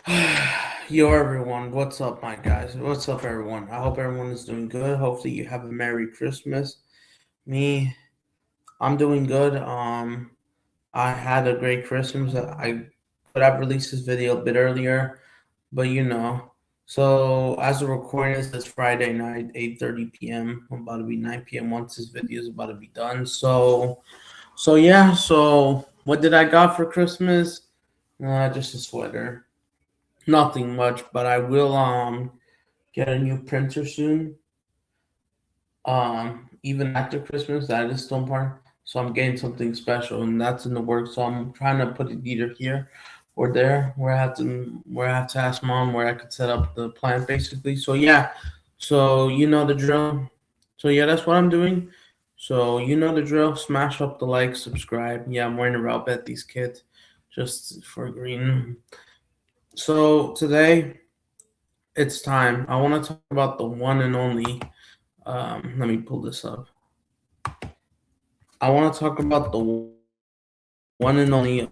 Yo, everyone, what's up, my guys? What's up, everyone? I hope everyone is doing good. Hopefully, you have a Merry Christmas. Me, I'm doing good. I had a great Christmas. I could have released this video a bit earlier, but So, as a recording this, it's Friday night, 8:30 p.m. I'm about to be 9 p.m. once this video is about to be done. So what did I got for Christmas? Just a sweater. Nothing much, but I will get a new printer soon. Even after Christmas, that is still important. So I'm getting something special, and that's in the works. So I'm trying to put it either here or there, where I have to ask mom where I could set up the plant, basically. So yeah, so you know the drill. So yeah, that's what I'm doing. So you know the drill. Smash up the like, subscribe. Yeah, I'm wearing a Ralph these kids just for green. So today it's time. I want to talk about the one and only. Let me pull this up. I want to talk about the one and only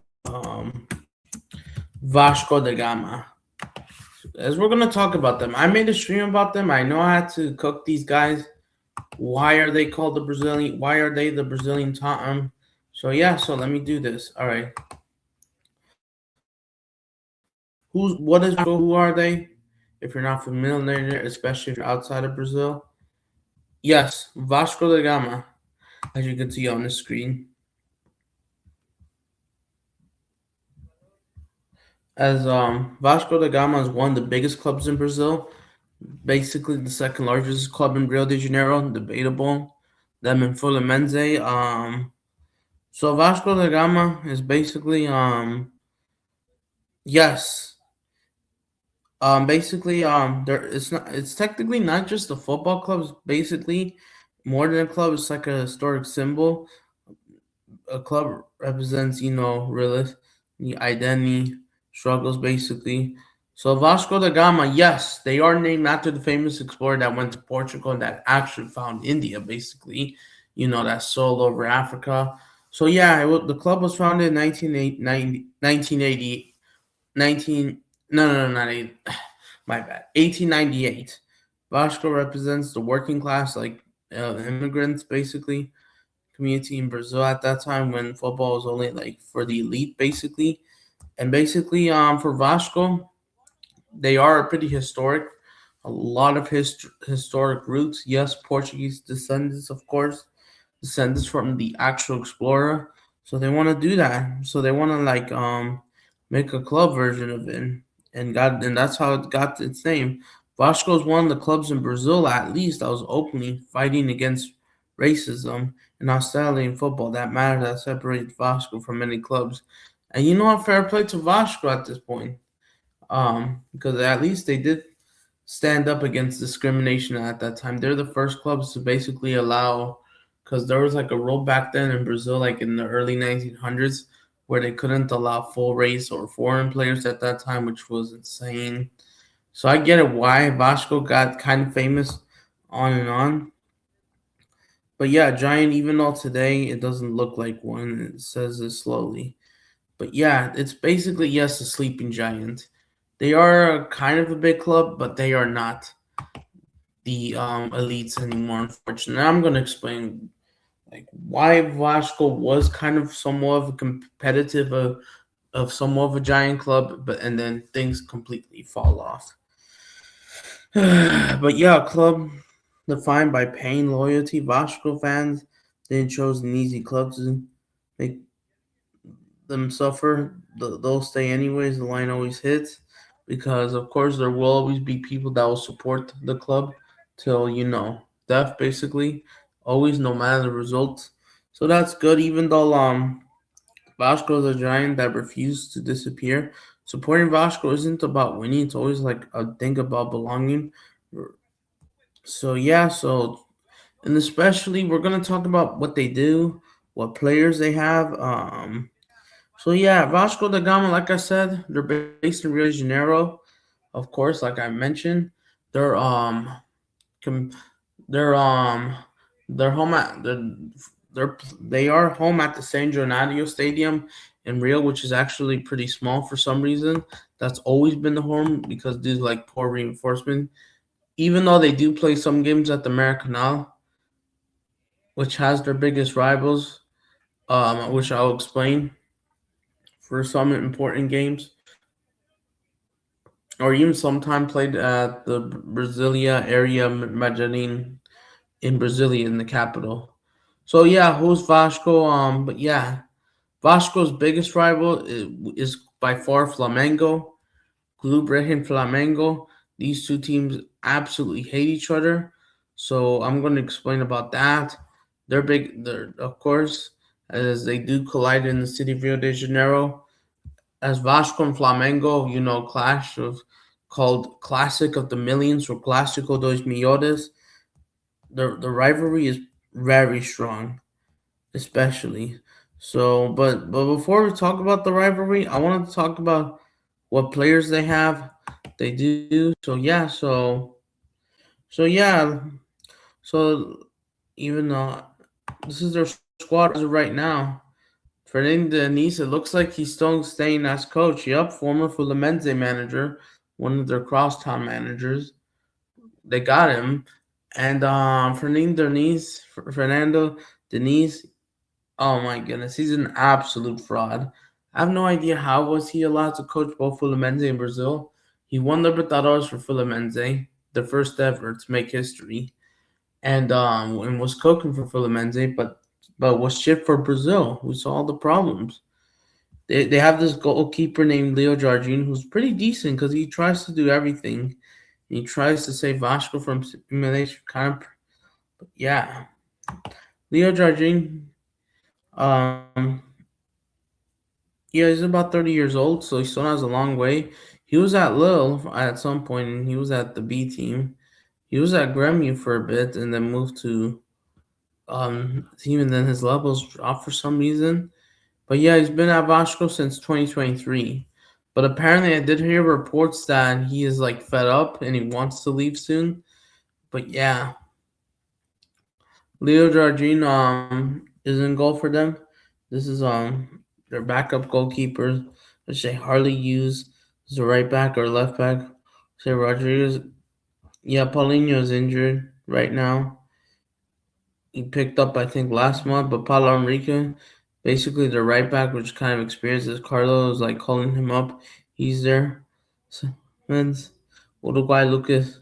Vasco da Gama. As we're gonna talk about them, I made a stream about them. I know I had to cook these guys. Why are they called the Brazilian? Why are they the Brazilian Tottenham? So yeah, so let me do this. All right. What is Vasco? Who are they? If you're not familiar, especially if you're outside of Brazil. Yes, Vasco da Gama, as you can see on the screen. As Vasco da Gama is one of the biggest clubs in Brazil, basically the second largest club in Rio de Janeiro, debatable. Them and Fluminense. So Vasco da Gama is basically yes, basically there it's technically not just a football club. It's basically more than a club. It's like a historic symbol. A club represents realist the identity struggles, basically. So Vasco da Gama, yes, they are named after the famous explorer that went to Portugal and that actually found India, basically. That sold over Africa. So yeah, the club was founded in 1980, 19, no, not 8, my bad, 1898. Vasco represents the working class, like immigrants, basically community in Brazil at that time when football was only like for the elite, basically. And basically, for Vasco, they are pretty historic. A lot of historic roots. Yes, Portuguese descendants, of course, descendants from the actual explorer. So they want to do that. So they want to make a club version of it, and that's how it got its name. Vasco is one of the clubs in Brazil, at least, that was openly fighting against racism and hostility in football. That matter that separates Vasco from many clubs. And you know what? Fair play to Vasco at this point, because at least they did stand up against discrimination at that time. They're the first clubs to basically allow, because there was like a rule back then in Brazil, like in the early 1900s, where they couldn't allow full race or foreign players at that time, which was insane. So I get it why Vasco got kind of famous on and on. But yeah, Giant, even though today it doesn't look like one, it says it slowly. But yeah, it's basically, yes, a sleeping giant. They are kind of a big club, but they are not the elites anymore, unfortunately. I'm going to explain like why Vasco was kind of somewhat of a competitive of somewhat of a giant club, but and then things completely fall off. But yeah, a club defined by pain, loyalty. Vasco fans didn't chose an easy club to make them suffer. They'll stay anyways. The line always hits because, of course, there will always be people that will support the club till death, basically. Always, no matter the result. So that's good. Even though Vasco is a giant that refused to disappear. Supporting Vasco isn't about winning. It's always like a thing about belonging. So yeah, and especially we're gonna talk about what they do, what players they have. So yeah, Vasco da Gama, like I said, they're based in Rio de Janeiro, of course, like I mentioned. They're com- they're they're home at they are home at the San Gennaro Stadium in Rio, which is actually pretty small for some reason. That's always been the home because due to like poor reinforcement. Even though they do play some games at the Maracanã, which has their biggest rivals, which I'll explain for some important games, or even sometime played at the Brasilia area Medellin in Brasilia in the capital. So yeah, who's Vasco? But yeah, Vasco's biggest rival is by far Flamengo. Club Regen Flamengo. These two teams absolutely hate each other. So I'm going to explain about that. They're big, of course, as they do collide in the city of Rio de Janeiro. As Vasco and Flamengo, clash of called Classic of the Millions or Clásico dos Millones. The rivalry is very strong, especially. So, but before we talk about the rivalry, I wanted to talk about what players they have. They do. So yeah. So even this is their squad as of right now. Fernando Denise, it looks like he's still staying as coach. Yup, former Fluminense manager, one of their crosstown managers. They got him. And Fernando Denise, oh my goodness, he's an absolute fraud. I have no idea how was he allowed to coach both Fluminense and Brazil. He won Libertadores for Fluminense, the first ever to make history, and was coaching for Fluminense, but was shipped for Brazil. We saw all the problems. They have this goalkeeper named Leo Jardim who's pretty decent because he tries to do everything. He tries to save Vasco from simulation, kind of. Yeah, Leo Jardim. Um, Yeah, he's about 30 years old, so he still has a long way. He was at Lille at some point, and he was at the B team. He was at Grêmio for a bit, and then moved to team, and then his levels dropped for some reason. But yeah, he's been at Vasco since 2023. But apparently, I did hear reports that he is like fed up and he wants to leave soon. But yeah, Leo Jardim is in goal for them. This is their backup goalkeeper, which they hardly use as a right back or left back. Say Rodriguez. Yeah, Paulinho is injured right now. He picked up I think last month, but Paulo Enrique, basically the right back, which kind of experiences Carlo is like calling him up. He's there. So men's Uruguay Lucas.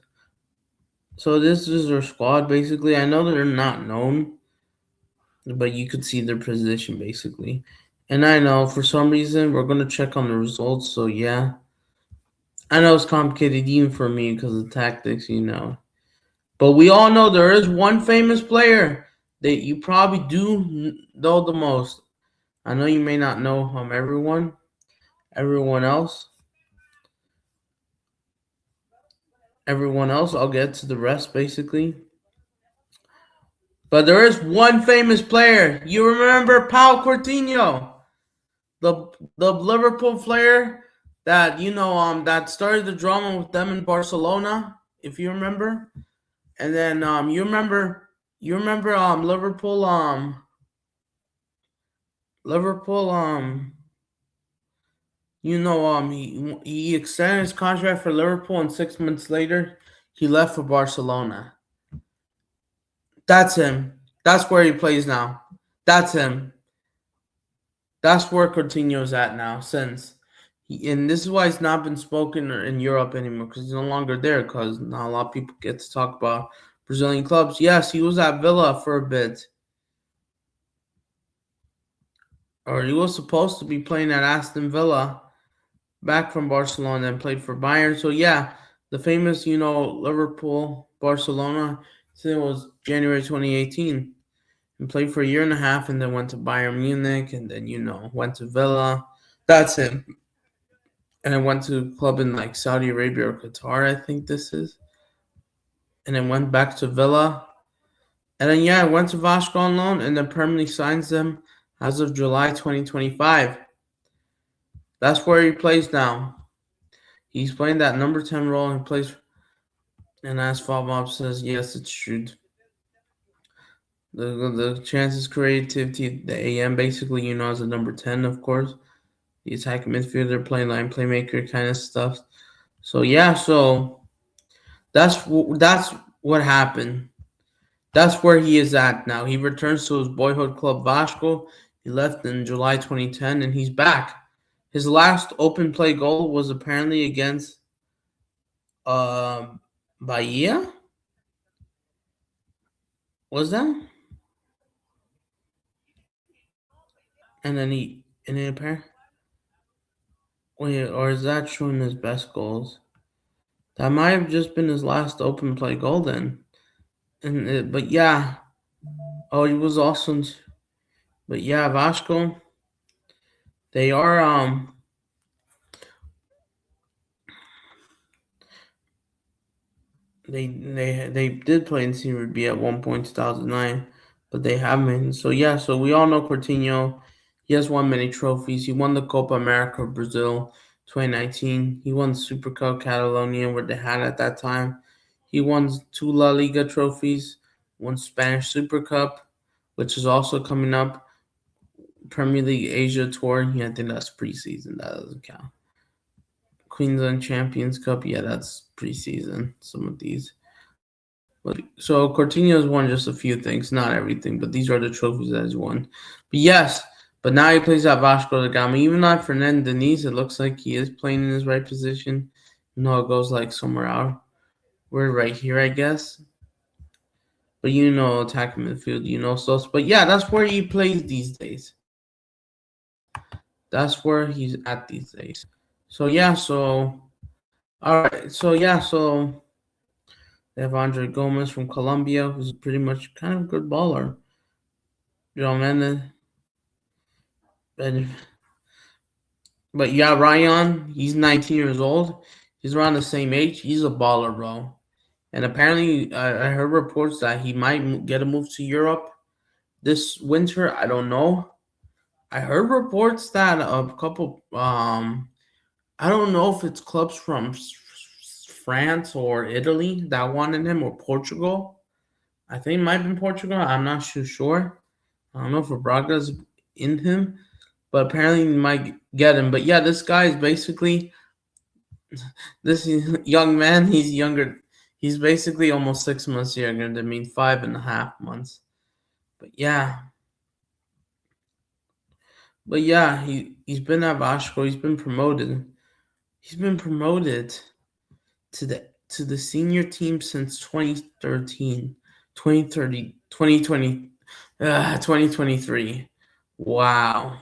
So this is their squad basically. I know they're not known, but you could see their position basically. And I know for some reason we're gonna check on the results. So yeah, I know it's complicated even for me because of tactics. But we all know there is one famous player that you probably do know the most. I know you may not know everyone else, everyone else. I'll get to the rest basically. But there is one famous player. You remember Pau Coutinho, the Liverpool player that that started the drama with them in Barcelona, if you remember. And then you remember Liverpool he extended his contract for Liverpool and 6 months later he left for Barcelona. That's him. That's where he plays now. That's him. That's where Coutinho's at now since and this is why he's not been spoken in Europe anymore because he's no longer there because not a lot of people get to talk about Brazilian clubs. Yes, he was at Villa for a bit. Or he was supposed to be playing at Aston Villa back from Barcelona and played for Bayern. So yeah, the famous, Liverpool, Barcelona, so it was January 2018 and played for a year and a half and then went to Bayern Munich and then, went to Villa. That's him. And then went to a club in like Saudi Arabia or Qatar, I think this is. And then went back to Villa. And then, yeah, went to Vasco on loan and then permanently signs them as of July 2025. That's where he plays now. He's playing that number 10 role and plays. And as Bob says, yes, it's true. The chances, creativity, the AM basically, as a number 10, of course. the attacking midfielder, playing line playmaker kind of stuff. So yeah, so that's what happened. That's where he is at now. He returns to his boyhood club Vasco. He left in July 2010, and he's back. His last open play goal was apparently against uh, Bahia. Was that? And then apparently, wait, or is that showing his best goals? That might have just been his last open play goal then. But yeah, oh, he was awesome. But yeah, Vasco, they are they did play in Serie B at one point 2009, but they haven't. So yeah, so we all know Coutinho. He has won many trophies. He won the Copa America Brazil 2019. He won Super Cup Catalonia, where they had at that time. He won two La Liga trophies, one Spanish Super Cup, which is also coming up. Premier League Asia Tour. Yeah, I think that's preseason. That doesn't count. Queensland Champions Cup. Yeah, that's preseason. Some of these. So Coutinho's won just a few things, not everything, but these are the trophies that he's won. But yes, but now he plays at Vasco da Gama. Even though Fernand Denis, it looks like he is playing in his right position. No, it goes like somewhere out. We're right here, I guess. But attacking midfield, so. But yeah, that's where he plays these days. That's where he's at these days. So yeah, so all right, so yeah, so they have Andre Gomez from Colombia, who's pretty much kind of a good baller. Man, and but yeah, Ryan, he's 19 years old. He's around the same age. He's a baller, bro. And apparently, I heard reports that he might get a move to Europe this winter. I don't know. I heard reports that a couple, I don't know if it's clubs from France or Italy that wanted him or Portugal. I think it might have been Portugal. I'm not too sure. I don't know if Braga's in him, but apparently you might get him. But yeah, this guy is basically this young man. He's younger. He's basically almost 6 months younger than me, 5.5 months. But yeah, he's been at Vasco. He's been promoted. He's been promoted to the senior team since 2013, 2030, 2020, 2023. Wow.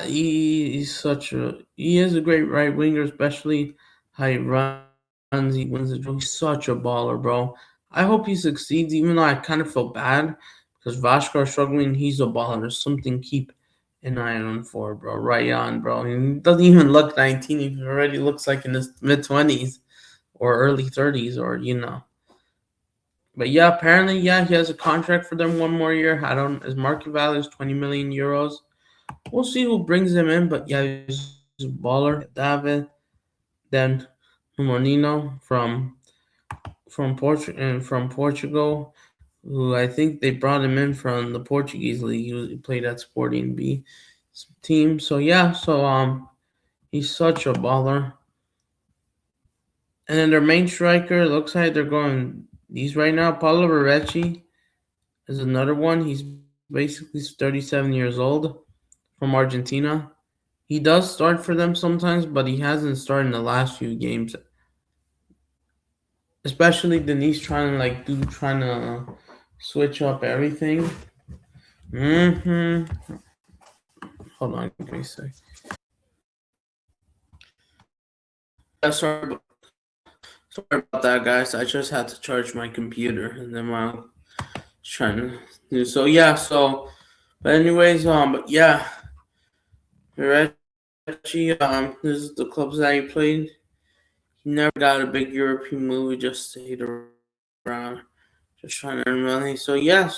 He is a great right winger, especially how he runs. He wins the drill. He's such a baller, bro. I hope he succeeds, even though I kind of feel bad because Vasco are struggling. He's a baller. There's something to keep an eye on for, bro. Right on, bro. He doesn't even look 19. He already looks like in his mid-20s or early 30s, or. But yeah, apparently, yeah, he has a contract for them one more year. His market value is 20 million euros. We'll see who brings him in, but yeah, he's a baller. David, then Monino from Portugal, who I think they brought him in from the Portuguese league. He played at Sporting B team. So yeah, he's such a baller. And then their main striker looks like they're going these right now. Paulo Barretti is another one. He's basically 37 years old from Argentina. He does start for them sometimes, but he hasn't started in the last few games. Especially Denise trying to switch up everything. Hold on, give me a sec. Yeah, sorry about that, guys. I just had to charge my computer, and then while trying to do so. Yeah, but anyways, but yeah, Reggie, this is the clubs that he played. He never got a big European move. He just stayed around, just trying to earn money. So yeah,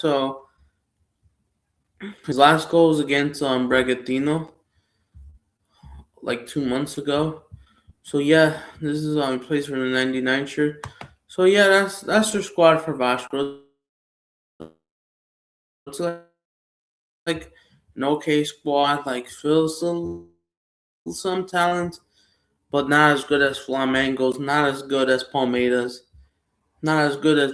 his last goal was against Bragantino like 2 months ago. So yeah, this is he plays for the '99 shirt. So yeah, that's their squad for Vasco. It's like an okay squad, like still some talent, but not as good as Flamengo's, not as good as Palmeiras, not as good as,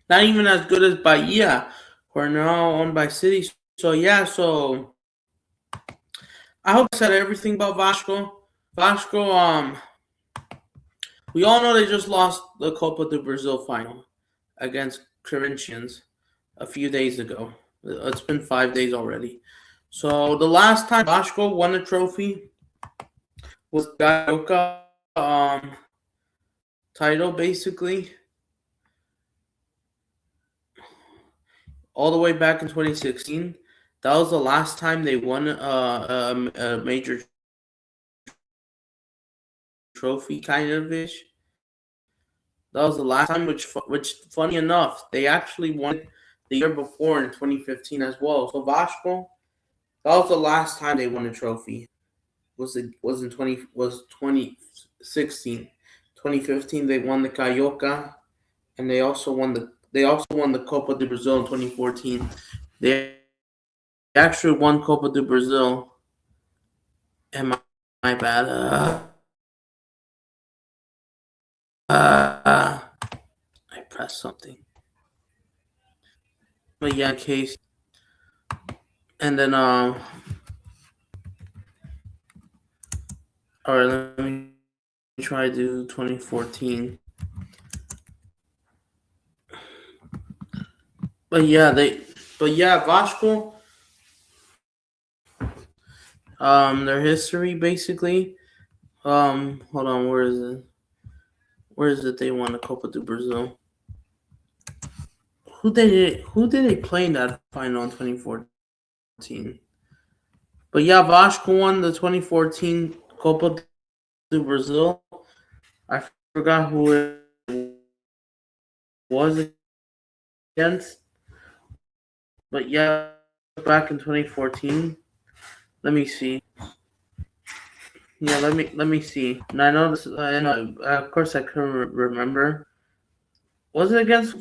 not even as good as Bahia, who are now owned by City. So yeah, so I hope I said everything about Vasco. Vasco, we all know they just lost the Copa do Brazil final against Corinthians a few days ago. It's been 5 days already. So the last time Vasco won a trophy was Gaioka title, basically, all the way back in 2016. That was the last time they won a major trophy, kind of ish. That was the last time, which funny enough, they actually won the year before in 2015 as well. So Vasco, that was the last time they won a trophy. Was 2016. 2015 they won the Carioca, and they also won the Copa do Brazil in 2014. They actually won Copa do Brazil. And my bad. I pressed something. But yeah, in case. And then all right, let me try to do 2014. But yeah, Vasco. Their history basically. Hold on, where is it? Where is it? They won the Copa do Brazil. Who did they play in that final in 2014? But yeah, Vasco won the 2014 Copa do Brazil. I forgot who it was against. But yeah, back in 2014. Let me see. Yeah, let me see. And I know this. I know, of course, I couldn't remember. Was it against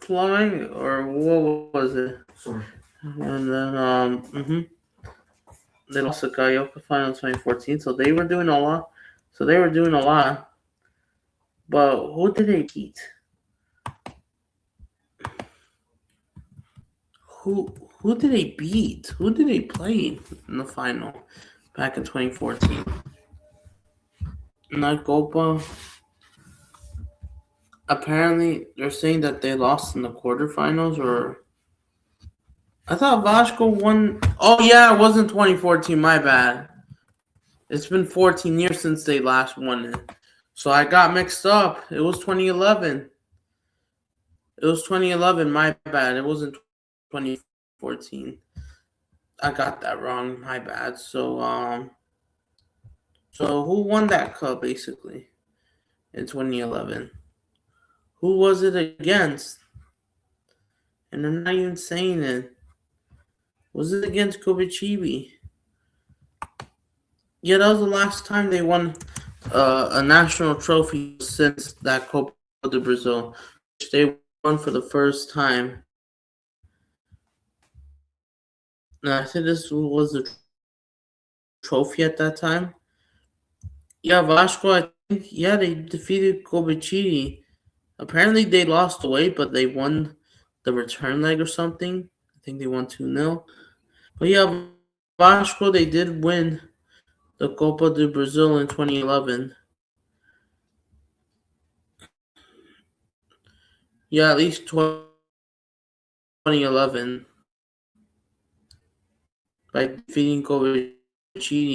Flying or what was it? Sorry. And then they lost the Carioca final in 2014, so they were doing a lot. But who did they beat? Who did they beat? Who did they play in the final back in 2014? Not Copa. Apparently, they're saying that they lost in the quarterfinals, or I thought Vasco won. Oh yeah, it wasn't 2014. My bad. It's been 14 years since they last won it, so I got mixed up. It was 2011. It was 2011. My bad. It wasn't 2014. I got that wrong. My bad. So who won that cup basically in 2011? Who was it against? And I'm not even saying it. Was it against Kobachibi? Yeah, that was the last time they won a national trophy since that Copa do Brazil, which they won for the first time. Now, I think this was the trophy at that time. Yeah, Vasco, I think, yeah, they defeated Kobachibi. Apparently, they lost the weight, but they won the return leg or something. I think they won 2-0. But yeah, Vasco, they did win the Copa do Brazil in 2011. Yeah, at least 2011 by defeating Kovacic.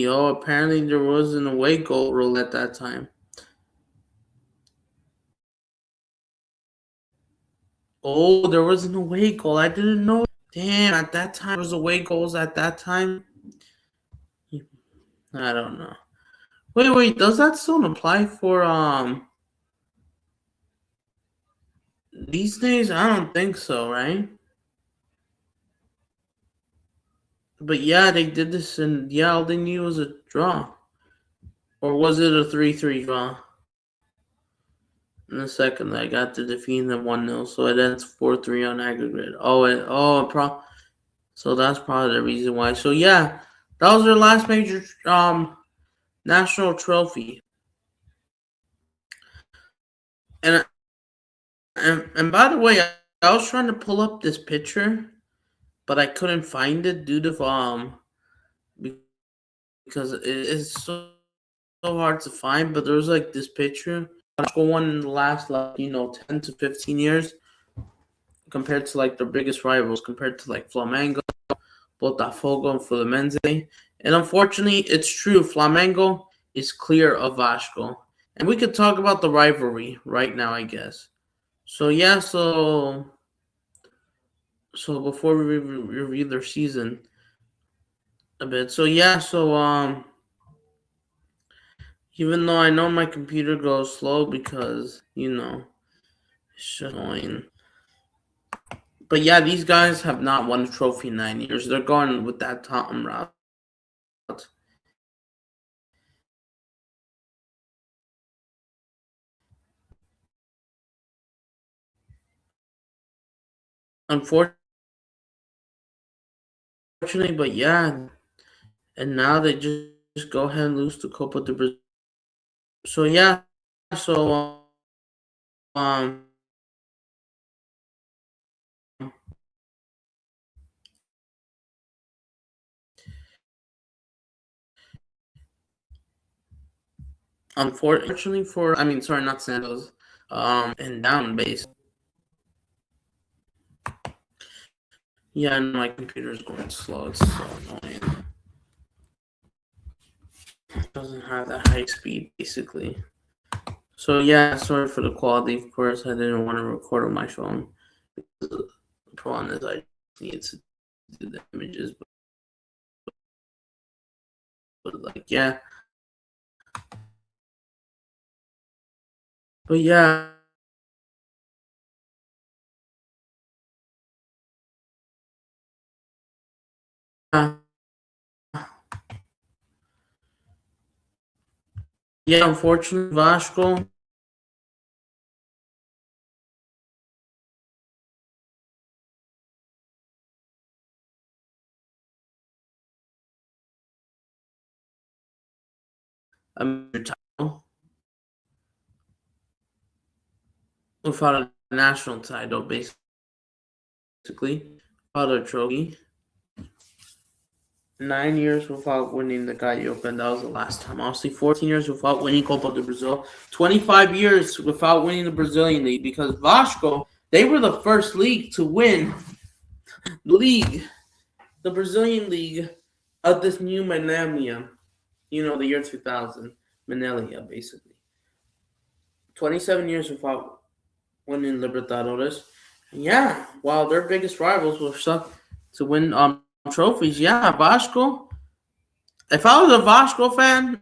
Oh, apparently there was an away goal rule at that time. Oh, there was an away goal. I didn't know. Damn, at that time there was away goals at that time. I don't know. Wait, does that still apply for these days? I don't think so, right? But yeah, they did this, and yeah, all they needed was a draw. Or was it a 3-3 draw? In the second leg, after defeating them 1-0, so it ends 4-3 on aggregate. So that's probably the reason why. So yeah, that was their last major national trophy. And and by the way, I was trying to pull up this picture, but I couldn't find it due to because it is so hard to find. But there was like this picture. Vasco won in the last 10 to 15 years compared to like their biggest rivals, compared to like Flamengo, Botafogo, and Fluminense. And unfortunately, it's true. Flamengo is clear of Vasco. And we could talk about the rivalry right now, I guess. So yeah, so before we review their season a bit. So yeah, even though I know my computer goes slow because it's just annoying. But yeah, these guys have not won a trophy in 9 years. They're going with that Tottenham route. Unfortunately, but yeah, and now they just go ahead and lose to Copa de Brazil. So yeah, so um, unfortunately sorry, not Santos, and down base. Yeah, and my computer's going slow. It's so annoying. It doesn't have that high speed, basically. So yeah, sorry for the quality. Of course, I didn't want to record on my phone. The problem is I need to do the images, but like yeah, but yeah. Yeah, unfortunately, Vasco. A major title without a national title, basically, without a trophy. 9 years without winning the Carioca, and that was the last time. Honestly, 14 years without winning Copa do Brazil. 25 years without winning the Brazilian league because Vasco, they were the first league to win the league, the Brazilian league of this new millennium. The year 2000, millennia, basically. 27 years without winning Libertadores. Yeah, while their biggest rivals were stuck to win trophies. Yeah, Vasco. If I was a Vasco fan,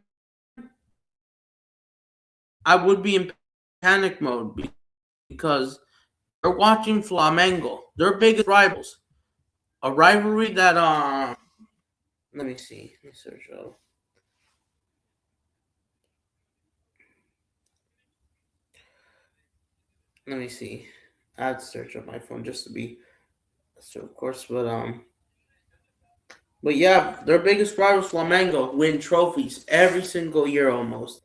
I would be in panic mode because they're watching Flamengo, their biggest rivals. A rivalry that let me see. Let me search up. Let me see. I'd search up my phone just to be so of course, but yeah, their biggest rivals Flamengo win trophies every single year almost.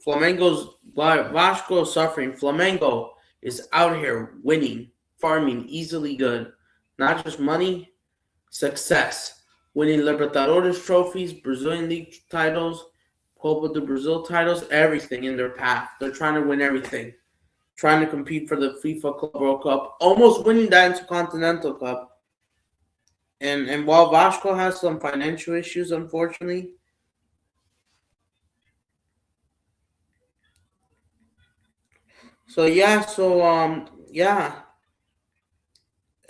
Flamengo's Vasco is suffering. Flamengo is out here winning, farming easily good. Not just money, success. Winning Libertadores trophies, Brazilian League titles, Copa do Brazil titles, everything in their path. They're trying to win everything. Trying to compete for the FIFA Club World Cup, almost winning that Intercontinental Cup. And while Vasco has some financial issues, unfortunately, yeah,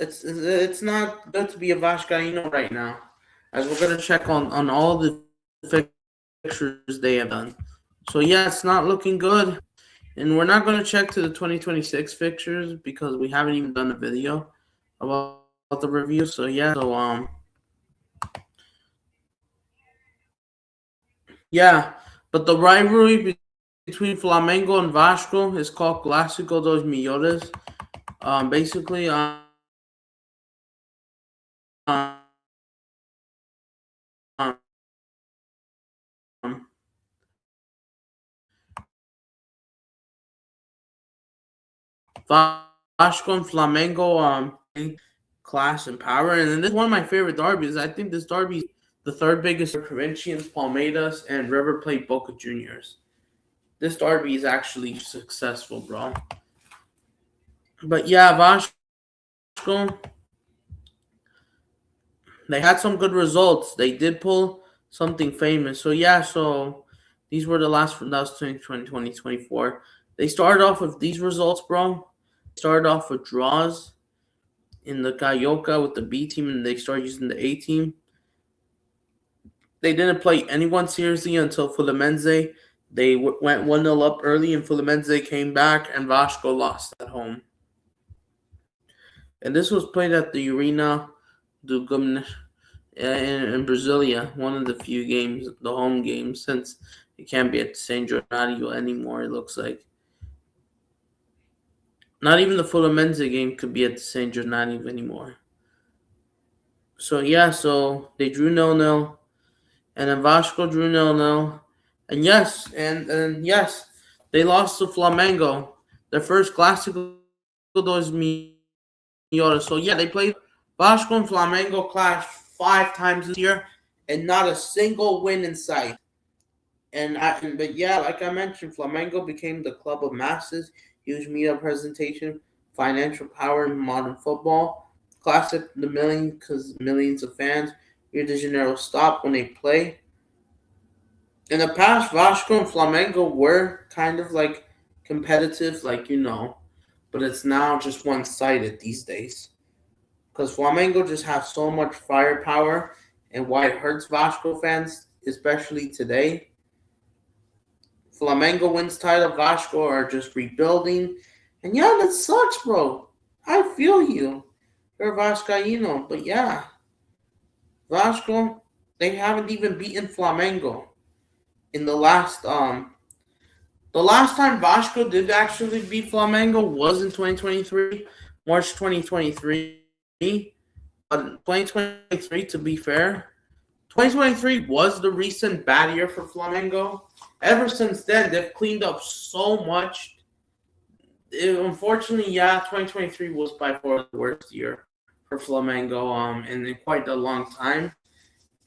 it's not good to be a Vascaíno right now, as we're gonna check on all the fixtures they have done. So yeah, it's not looking good, and we're not gonna check to the 2026 fixtures because we haven't even done a video about the review. So yeah, yeah, but the rivalry between Flamengo and Vasco is called Clásico dos Milhões. Basically, um, Vasco and Flamengo class and power, and this is one of my favorite derbies. I think this derby is the third biggest. Corinthians, Palmeiras, and River Plate Boca Juniors. This derby is actually successful, bro. But yeah, Vasco, they had some good results. They did pull something famous. So yeah, so these were the last from that was 2020, 2024. They started off with these results, bro. Started off with draws in the Carioca with the B team, and they started using the A team. They didn't play anyone seriously until Fluminense. They went 1-0 up early, and Fluminense came back, and Vasco lost at home. And this was played at the Arena do Gama in Brasilia, one of the few games, the home games, since it can't be at San Jornalio anymore, it looks like. Not even the Fluminense game could be at the San Jornalio anymore. So yeah, so they drew 0-0, and then Vasco drew 0-0, and yes, and yes, they lost to Flamengo, their first Clásico dos Milhões. So yeah, they played Vasco and Flamengo clash 5 times this year, and not a single win in sight. But yeah, like I mentioned, Flamengo became the club of masses, huge media presentation, financial power in modern football. Classic the million because millions of fans. Rio de Janeiro stop when they play. In the past, Vasco and Flamengo were kind of like competitive, but it's now just one-sided these days. Because Flamengo just have so much firepower, and why it hurts Vasco fans, especially today. Flamengo wins title, Vasco are just rebuilding. And yeah, that sucks, bro. I feel you. You're Vascaíno, but yeah. Vasco, they haven't even beaten Flamengo in the last the last time Vasco did actually beat Flamengo was in 2023, March 2023. But 2023, to be fair, 2023 was the recent bad year for Flamengo. Ever since then, they've cleaned up so much. Unfortunately, yeah, 2023 was by far the worst year for Flamengo in quite a long time.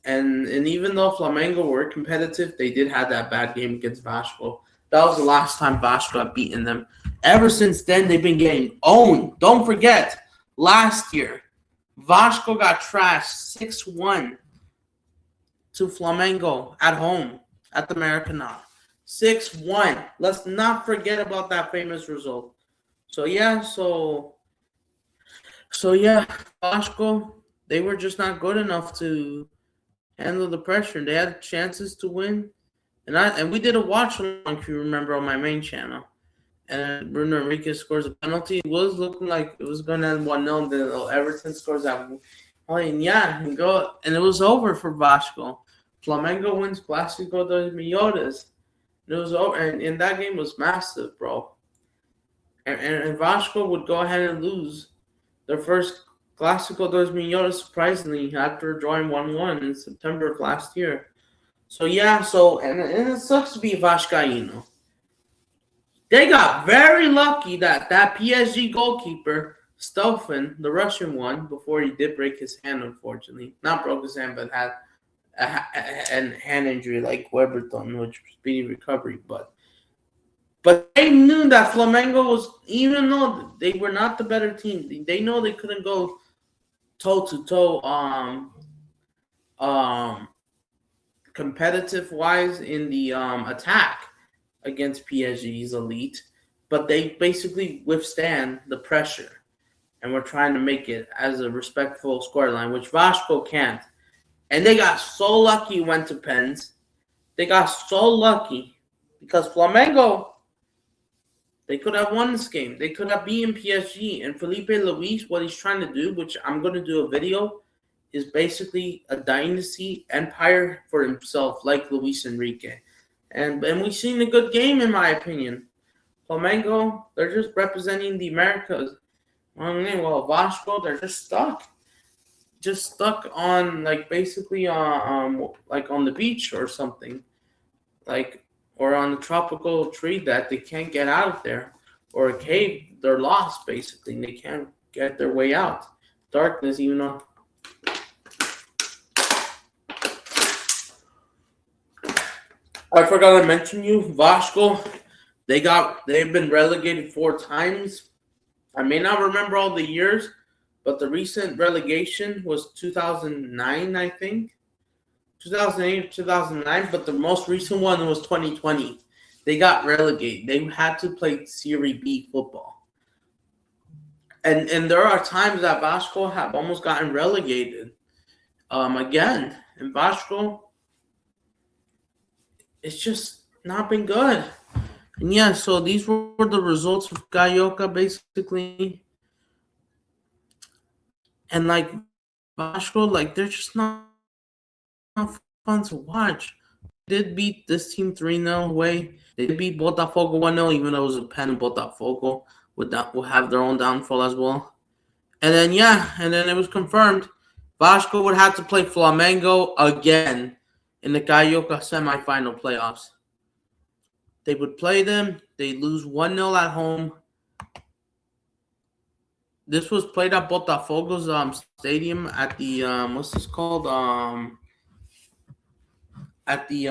And even though Flamengo were competitive, they did have that bad game against Vasco. That was the last time Vasco had beaten them. Ever since then, they've been getting owned. Don't forget, last year, Vasco got trashed 6-1 to Flamengo at home at the Maracanã. 6-1. Let's not forget about that famous result. So yeah, Vasco, they were just not good enough to handle the pressure. They had chances to win. And we did a watch along, if you remember, on my main channel. And Bruno Henrique scores a penalty. It was looking like it was going to end 1-0. Then Everton scores that. And it was over for Vasco. Flamengo wins Clásico dos Milhões. It was over, and that game was massive, bro. And Vasco would go ahead and lose their first Clásico dos Milhões, surprisingly, after drawing 1-1 in September of last year. So yeah, and it sucks to be Vascaíno. They got very lucky that PSG goalkeeper, Stofan, the Russian one, before he did break his hand, unfortunately. Not broke his hand, but had a hand injury like Weberton, which was speedy recovery. But they knew that Flamengo was, even though they were not the better team, they know they couldn't go toe-to-toe competitive-wise in the attack against PSG's elite, but they basically withstand the pressure, and we're trying to make it as a respectful scoreline, which Vasco can't. And they got so lucky it went to pens. They got so lucky because Flamengo, they could have won this game. They could have beaten PSG. And Felipe Luis, what he's trying to do, which I'm going to do a video, is basically a dynasty empire for himself, like Luis Enrique. And we've seen a good game, in my opinion. Flamengo, they're just representing the Americas. Well, Vasco, they're just stuck. just stuck on like basically like on the beach or something, like or on a tropical tree that they can't get out of there, or a cave. They're lost basically. They can't get their way out. Darkness, even though. I forgot to mention you, Vasco. They've been relegated 4 times. I may not remember all the years, but the recent relegation was 2009, I think. 2008, 2009, but the most recent one was 2020. They got relegated. They had to play Serie B football. And there are times that Vasco have almost gotten relegated. Again, and Vasco, it's just not been good. And yeah, so these were the results of Carioca, basically. And like Vasco, like they're just not fun to watch. They did beat this team 3-0 away. They did beat Botafogo 1-0, even though it was a pen. Botafogo will have their own downfall as well. And then it was confirmed Vasco would have to play Flamengo again in the Carioca semifinal playoffs. They would play them. They lose 1-0 at home. This was played at Botafogo's stadium at the what's this called? At the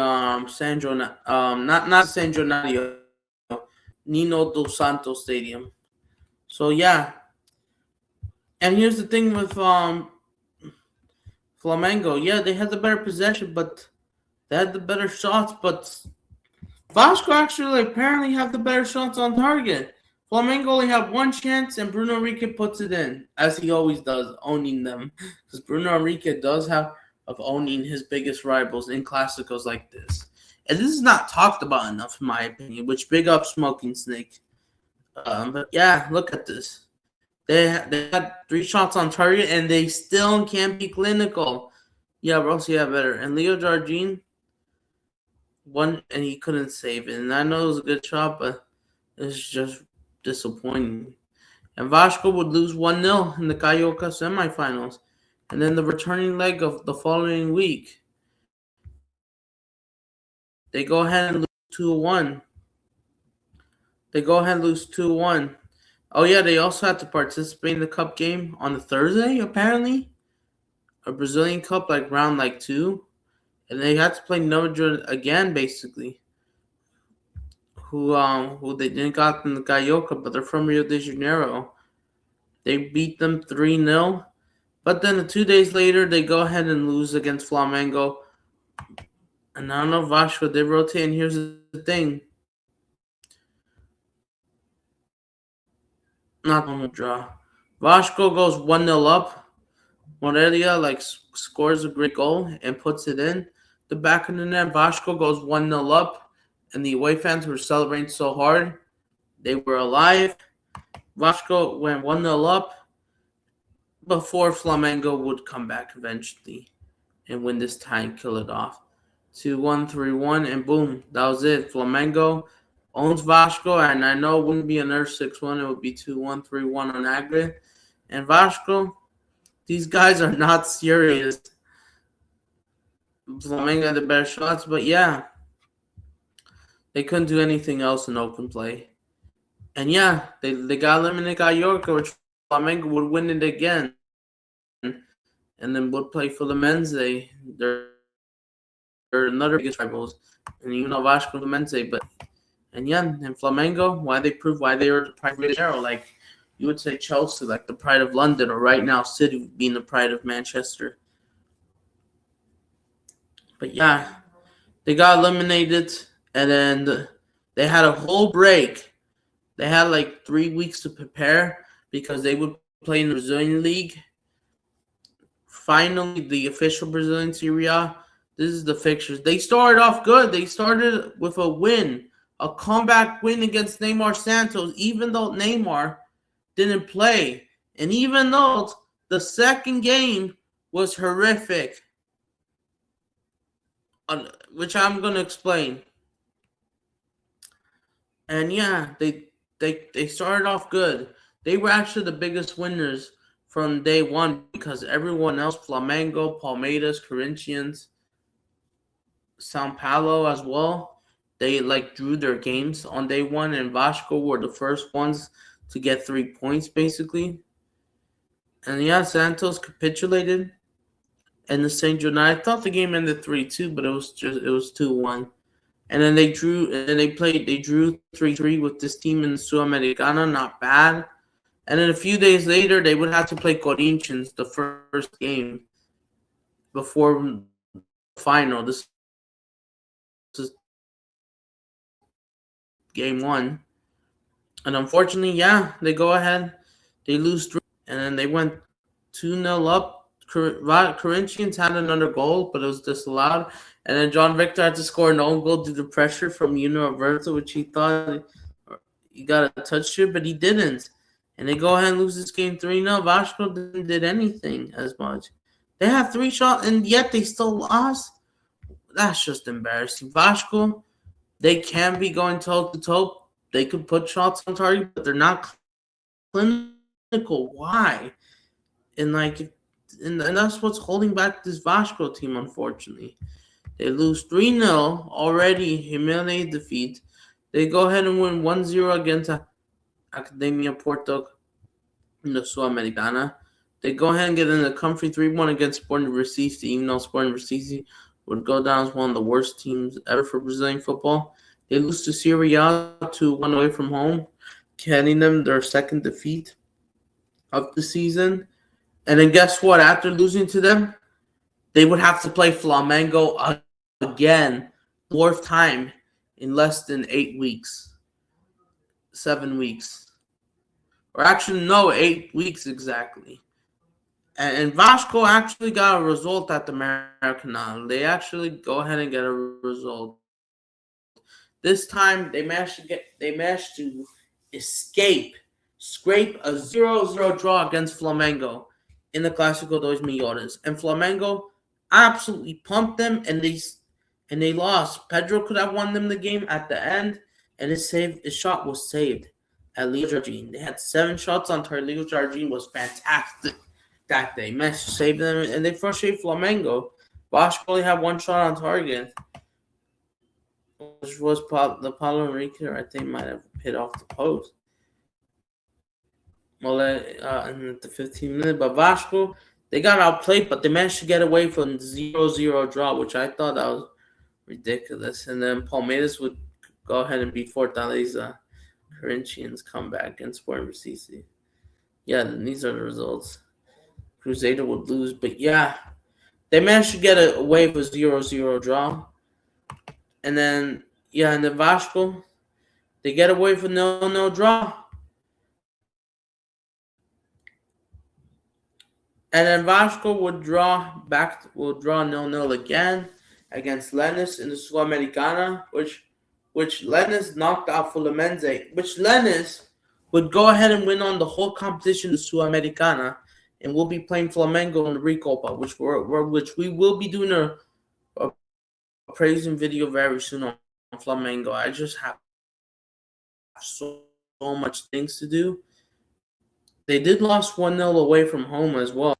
San not San Gennaro, Nino dos Santos Stadium. So yeah. And here's the thing with Flamengo. Yeah, they had the better possession, but they had the better shots, but Vasco actually apparently have the better shots on target. Flamengo only have one chance, and Bruno Henrique puts it in, as he always does, owning them. Because Bruno Henrique does have of owning his biggest rivals in Clásicos like this. And this is not talked about enough, in my opinion, which big up Smoking Snake. But yeah, look at this. They had 3 shots on target, and they still can't be clinical. Yeah, Rossi better. And Leo Jardine won, and he couldn't save it. And I know it was a good shot, but it's just disappointing. And Vasco would lose 1-0 in the Carioca semifinals. And then the returning leg of the following week, they go ahead and lose 2-1. Oh, yeah, they also had to participate in the cup game on the Thursday, apparently. A Brazilian cup, like round 2. And they had to play Nova again, basically. Who they didn't got in the Carioca, but they're from Rio de Janeiro. They beat them 3-0. But then 2 days later, they go ahead and lose against Flamengo. And I don't know, Vasco, they rotate. And here's the thing. Not a draw. Vasco goes 1-0 up. Morelia scores a great goal and puts it in the back of the net. Vasco goes 1-0 up, and the away fans were celebrating so hard. They were alive. Vasco went 1-0 up before Flamengo would come back eventually and win this tie and kill it off. 2-1, 3-1, and boom, that was it. Flamengo owns Vasco, and I know it wouldn't be another 6-1. It would be 2-1, 3-1 on aggregate. And Vasco, these guys are not serious. Flamengo had the better shots, but yeah, they couldn't do anything else in open play. And yeah, they got eliminated Carioca, which Flamengo would win it again. And then would play for the Menze. They're another biggest rivals. And you know Vasco the Menze, but and Flamengo, why they were the pride of Rio de Janeiro, like you would say Chelsea, like the pride of London, or right now City being the pride of Manchester. But yeah, they got eliminated, and then they had a whole break. They had 3 weeks to prepare because they would play in the Brazilian League. Finally, the official Brazilian Serie A. This is the fixtures. They started off good. They started with a win, a comeback win against Neymar Santos, even though Neymar didn't play. And even though the second game was horrific, which I'm going to explain. And yeah, they started off good. They were actually the biggest winners from day one because everyone else, Flamengo, Palmeiras, Corinthians, São Paulo as well, they drew their games on day one, and Vasco were the first ones to get 3 points basically. And yeah, Santos capitulated. And the St. John, I thought the game ended 3-2, but it was 2-1. And then they drew, and they drew 3-3 with this team in Sul-Americana, not bad. And then a few days later, they would have to play Corinthians the first game before the final. This is game 1. And unfortunately, yeah, they go ahead. They lose 3, and then they went 2-0 up. Corinthians had another goal, but it was disallowed. And then John Victor had to score an own goal due to pressure from Universo, which he thought he got a touch to, but he didn't. And they go ahead and lose this game 3-0. Vasco didn't did anything as much. They had 3 shots, and yet they still lost. That's just embarrassing. Vasco, they can be going toe-to-toe. They could put shots on target, but they're not clinical. Why? And that's what's holding back this Vasco team, unfortunately. They lose 3-0, already humiliated defeat. They go ahead and win 1-0 against Academia Porto in the Sul-Americana. They go ahead and get in a comfy 3-1 against Sporting Recife, even though Sporting Recife would go down as one of the worst teams ever for Brazilian football. They lose to Serie A 2-1 away from home, getting them their second defeat of the season. And then guess what? After losing to them, they would have to play Flamengo again, 4th time in less than 8 weeks. 7 weeks. Or actually, no, 8 weeks exactly. And Vasco actually got a result at the Maracanã. They actually go ahead and get a result. This time, they managed to scrape a 0-0 draw against Flamengo in the Clásico dos Milhões. And Flamengo absolutely pumped them, and they lost. Pedro could have won them the game at the end, and his shot was saved at Leo Jardim. They had 7 shots on target. Leo Jardim was fantastic that day. Managed to save them, and they frustrated Flamengo. Vasco only had 1 shot on target, which was the Paulo Henrique, I think, might have hit off the post. Well, in the 15th minute, but Vasco, they got outplayed, but they managed to get away from the 0-0 draw, which I thought that was ridiculous. And then Palmeiras would go ahead and beat Fortaleza. Corinthians come back against Sporting Recife. Yeah, these are the results. Cruzeiro would lose, but yeah, they managed to get away with a 0-0 draw. And then, and then Vasco, they get away with a 0-0 draw. And then Vasco would draw 0-0 again against Lanús in the Sul-Americana, which Lanús knocked out Fluminense, which Lanús would go ahead and win on the whole competition, the Sul-Americana, and we'll be playing Flamengo in the Recopa, which we will be doing a praising video very soon on Flamengo. I just have so much things to do. They did lose 1-0 away from home as well,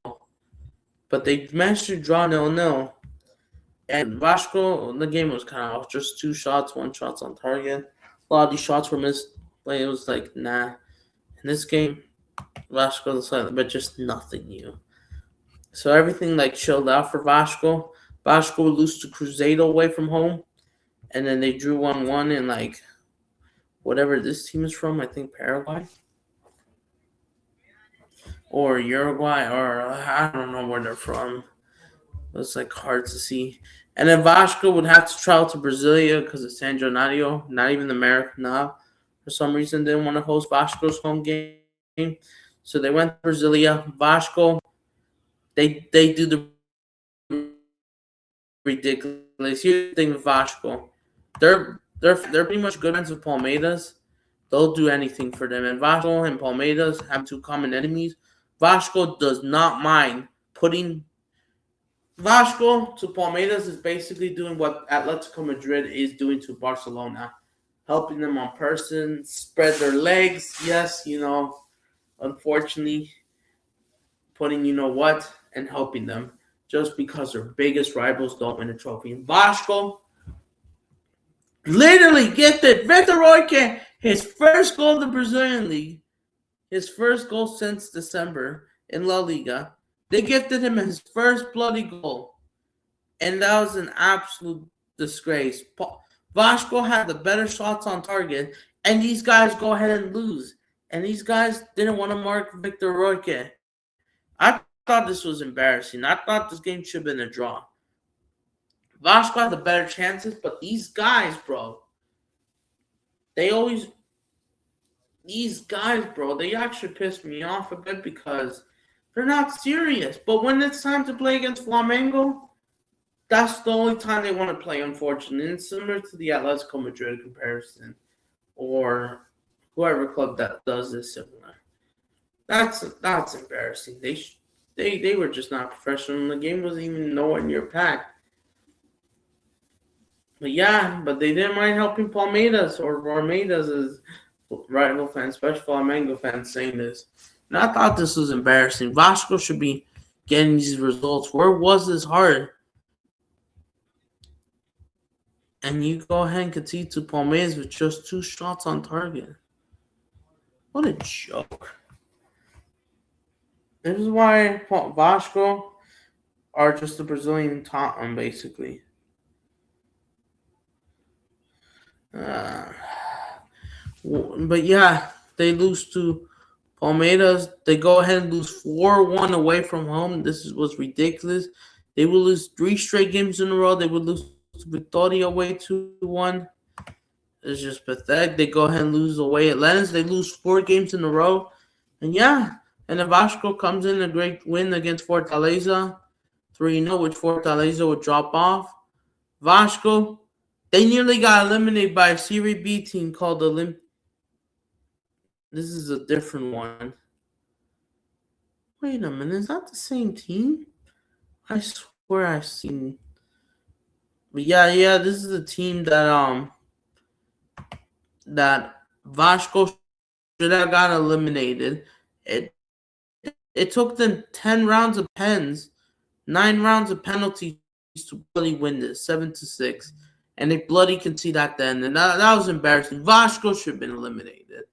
but they managed to draw 0-0. And Vasco, the game was kind of just 2 shots, 1 shot on target. A lot of these shots were missed. It was like, nah. In this game, Vasco, but just nothing new. So everything chilled out for Vasco. Vasco would lose to Cruzeiro away from home, and then they drew 1-1 in whatever this team is from. I think Paraguay or Uruguay, or I don't know where they're from. It's hard to see. And then Vasco would have to travel to Brasilia because of San Januario. Not even the Maracanã, for some reason, didn't want to host Vasco's home game. So they went to Brasilia. Vasco, they do the ridiculous. Here's the thing with Vasco. They're pretty much good friends with Palmeiras. They'll do anything for them. And Vasco and Palmeiras have 2 common enemies. Vasco does not mind putting Vasco to Palmeiras is basically doing what Atletico Madrid is doing to Barcelona, helping them on person, spread their legs. Yes, unfortunately, putting you know what and helping them just because their biggest rivals don't win a trophy. And Vasco literally gifted Victor Roque his first goal in the Brazilian League, his first goal since December in La Liga. They gifted him his first bloody goal, and that was an absolute disgrace. Vasco had the better shots on target, and these guys go ahead and lose. And these guys didn't want to mark Victor Roque. I thought this was embarrassing. I thought this game should have been a draw. Vasco had the better chances, but these guys, bro, they always these guys, bro, they actually piss me off a bit because they're not serious. But when it's time to play against Flamengo, that's the only time they want to play, unfortunately. And it's similar to the Atletico Madrid comparison or whoever club that does this similar. That's embarrassing. They were just not professional, and the game wasn't even nowhere near packed. But yeah, but they didn't mind helping Palmeiras or Palmeiras as rival fans, especially Flamengo fans, saying this. And I thought this was embarrassing. Vasco should be getting these results. Where was his heart? And you go ahead and concede to Palmeiras with just 2 shots on target. What a joke. This is why Vasco are just the Brazilian Tottenham, basically. But yeah, they lose to Palmeiras. They go ahead and lose 4-1 away from home. This was ridiculous. They will lose 3 straight games in a row. They would lose to Vitória away 2-1. It's just pathetic. They go ahead and lose away at Lens. They lose 4 games in a row. And yeah, and then Vasco comes in a great win against Fortaleza. 3-0, which Fortaleza would drop off. Vasco, they nearly got eliminated by a Serie B team called the This is a different one. Wait a minute, is that the same team? I swear I've seen. But yeah, this is the team that Vasco should have got eliminated. It took them 10 rounds of pens, 9 rounds of penalties to bloody win this, 7-6. And they bloody concede at the end. And that was embarrassing. Vasco should have been eliminated.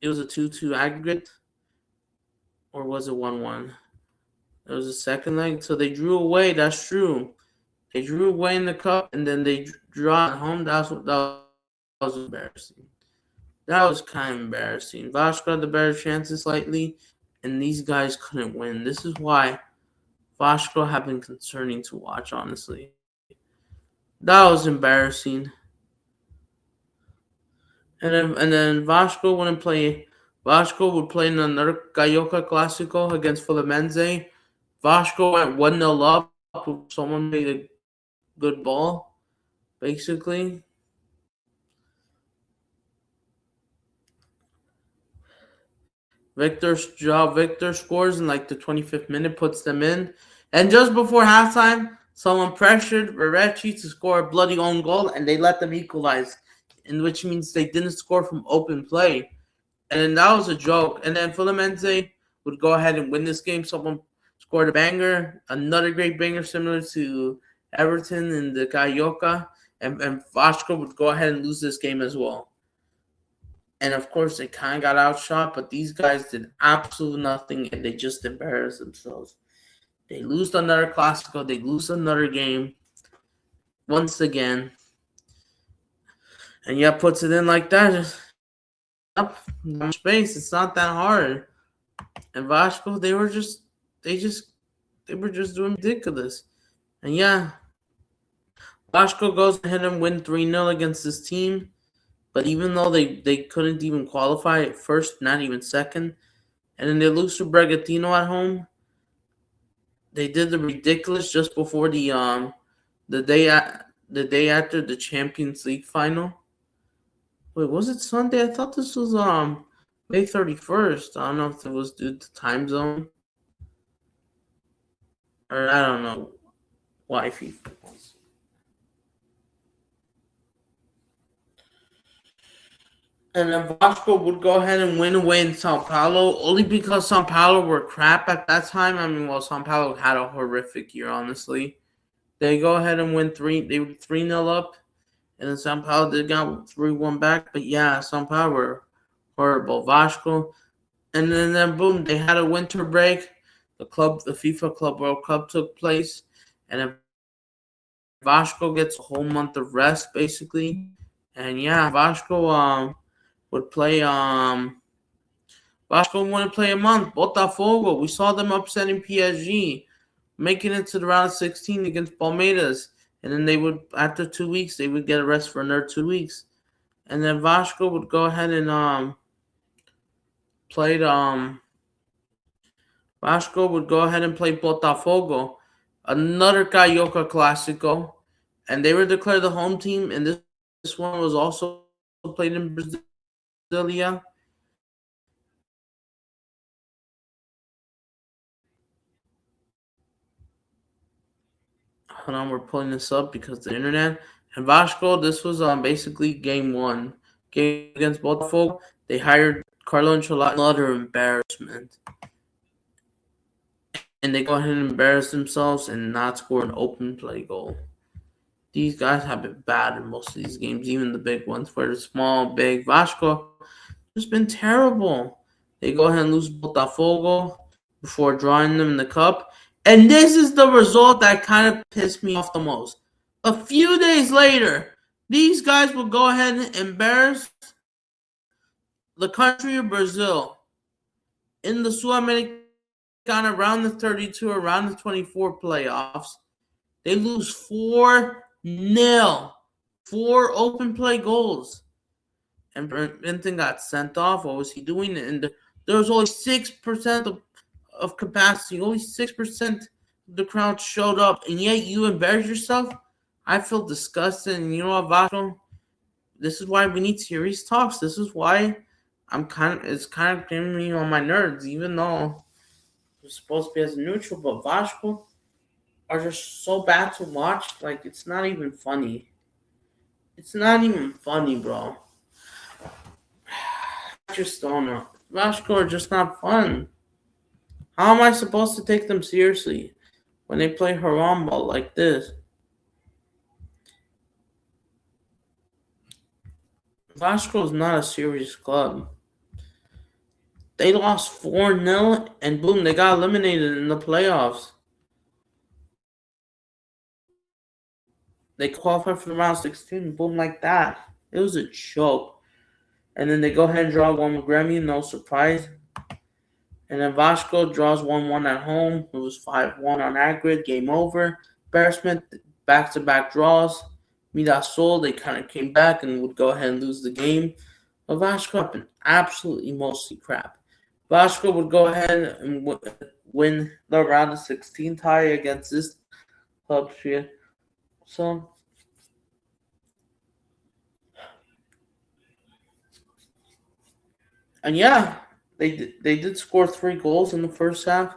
It was a 2-2 aggregate. Or was it 1-1? It was a second leg. So they drew away. That's true. They drew away in the cup. And then they drew at home. That was embarrassing. That was kind of embarrassing. Vasco had the better chances slightly. And these guys couldn't win. This is why Vasco have been concerning to watch, honestly. That was embarrassing. And then Vasco wouldn't play. Vasco would play in another Carioca Clásico against Fluminense. Vasco went 1-0 up. Someone made a good ball, basically. Victor scores in like the 25th minute, puts them in. And just before halftime, someone pressured Verratti to score a bloody own goal, and they let them equalize, which means they didn't score from open play. And that was a joke. And then Fluminense would go ahead and win this game. Someone scored a banger, another great banger similar to Everton in the Carioca. And Vasco would go ahead and lose this game as well. And, of course, they kind of got outshot, but these guys did absolutely nothing, and they just embarrassed themselves. They lose another Clásico. They lose another game once again. And yeah, puts it in like that. Just up space. It's not that hard. And Vasco, they were just doing ridiculous. And yeah, Vasco goes ahead and win 3-0 against this team. But even though they couldn't even qualify at first, not even second, and then they lose to Bragantino at home, they did the ridiculous just before the day after the Champions League final. Wait, was it Sunday? I thought this was May 31st. I don't know if it was due to time zone, or I don't know why FIFA was. And then Vasco would go ahead and win away in Sao Paulo, only because Sao Paulo were crap at that time. I mean, well, Sao Paulo had a horrific year, honestly. They go ahead and win they were 3-0 up, and then Sao Paulo they got 3-1 back. But yeah, Sao Paulo were horrible. Vasco, and then boom, they had a winter break. The FIFA Club World Cup took place, and then Vasco gets a whole month of rest basically. And yeah, Vasco would play Vasco wouldn't play a month. Botafogo, we saw them upsetting PSG, making it to the round of 16 against Palmeiras. And then they would, after 2 weeks, they would get a rest for another 2 weeks. And then Vasco would go ahead and played Vasco would go ahead and play Botafogo, another Carioca Clásico, and they were declared the home team. And this one was also played in Brasilia. Hold on, we're pulling this up because of the internet. And Vasco, this was basically game one. Game against Botafogo. They hired Carlo Ancelotti, another embarrassment. And they go ahead and embarrass themselves and not score an open play goal. These guys have been bad in most of these games, even the big ones, whether it's small, big. Vasco has been terrible. They go ahead and lose Botafogo before drawing them in the cup. And this is the result that kind of pissed me off the most. A few days later, these guys will go ahead and embarrass the country of Brazil in the Sudamericana around the 32 or around the 24 playoffs. They lose 4-0. 4 open play goals. And Benton got sent off. What was he doing? And there was only 6% of capacity. Only 6% of the crowd showed up. And yet you embarrass yourself? I feel disgusted. And you know what, Vasco? This is why we need serious talks. This is why it's kind of getting me on my nerves, even though we're supposed to be as neutral. But Vasco are just so bad to watch. Like, it's not even funny. It's not even funny, bro. I just don't know. Vasco are just not fun. How am I supposed to take them seriously when they play haram ball like this? Vasco is not a serious club. They lost 4-0 and boom, they got eliminated in the playoffs. They qualified for the round 16, boom, like that. It was a joke. And then they go ahead and draw one with Grêmio, no surprise. And then Vasco draws 1-1 at home. It was 5-1 on aggregate, game over. Embarrassment, back-to-back draws. Mirassol, they kind of came back and would go ahead and lose the game. But Vasco have been absolutely mostly crap. Vasco would go ahead and win the round of 16 tie against this club here. So, and yeah, they did score 3 goals in the first half.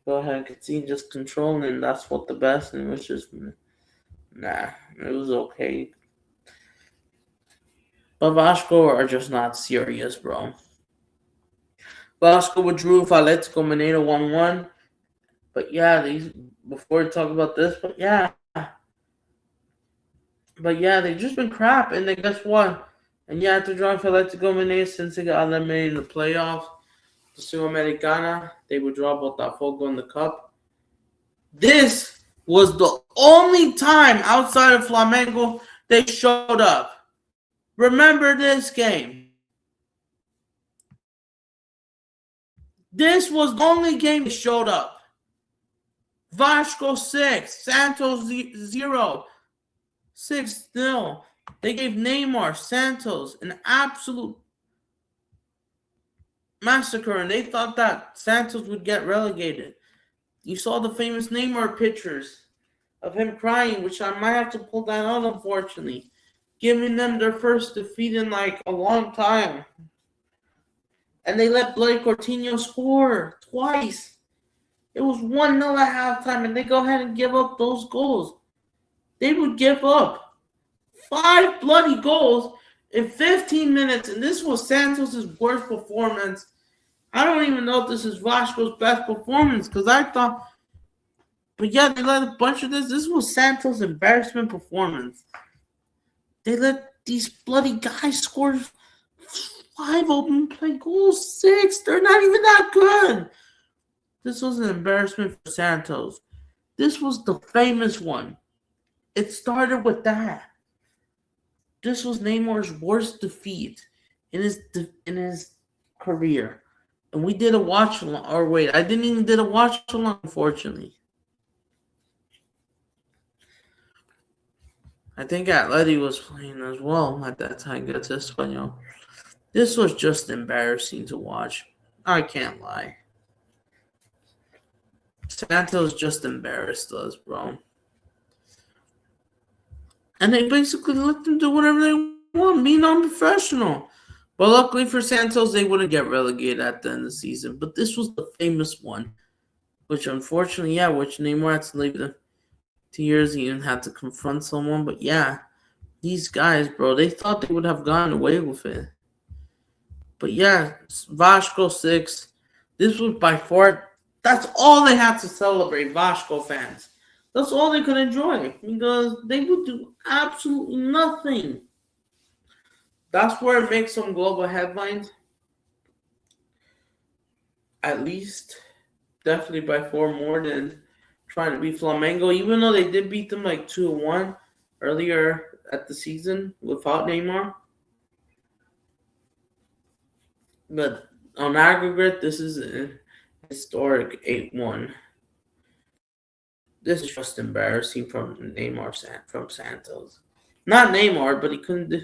Go ahead and continue just controlling, and that's what the best. And it was just, nah, it was okay. But Vasco are just not serious, bro. Vasco withdrew with Atletico Mineiro 1-1. But yeah, before we talk about this, but yeah, they've just been crap. And then guess what? And yeah, after drawing for Atletico Mineiro since they got eliminated in the playoffs, the Sudamericana, they would draw Botafogo in the cup. This was the only time outside of Flamengo they showed up. Remember this game. This was the only game they showed up. Vasco 6, Santos 0, 6-0. They gave Neymar, Santos an absolute massacre, and they thought that Santos would get relegated. You saw the famous Neymar pictures of him crying, which I might have to pull that out, unfortunately. Giving them their first defeat in like a long time. And they let Blake Coutinho score twice. It was 1-0 at halftime, and they go ahead and give up those goals. They would give up 5 bloody goals in 15 minutes, and this was Santos' worst performance. I don't even know if this is Vasco's best performance because I thought, but yeah, they let a bunch of this. This was Santos' embarrassment performance. They let these bloody guys score 5 open play goals, 6. They're not even that good. This was an embarrassment for Santos. This was the famous one. It started with that. This was Neymar's worst defeat in his career. And we did a watch along. Or wait, I didn't even did a watch along, unfortunately. I think Atleti was playing as well at that time against Espanyol. This was just embarrassing to watch. I can't lie. Santos just embarrassed us, bro. And they basically let them do whatever they want, be non-professional. But luckily for Santos, they wouldn't get relegated at the end of the season. But this was the famous one, which unfortunately, which Neymar had to leave the 2 years. He didn't have to confront someone. But yeah, these guys, bro, they thought they would have gotten away with it. But yeah, Vasco 6. This was by far, that's all they had to celebrate, Vasco fans. That's all they could enjoy because they would do absolutely nothing. That's where it makes some global headlines. At least, definitely by 4 more than trying to beat Flamengo, even though they did beat them like 2-1 earlier at the season without Neymar. But on aggregate, this is a historic 8-1. This is just embarrassing from Neymar, from Santos. Not Neymar, but he couldn't do.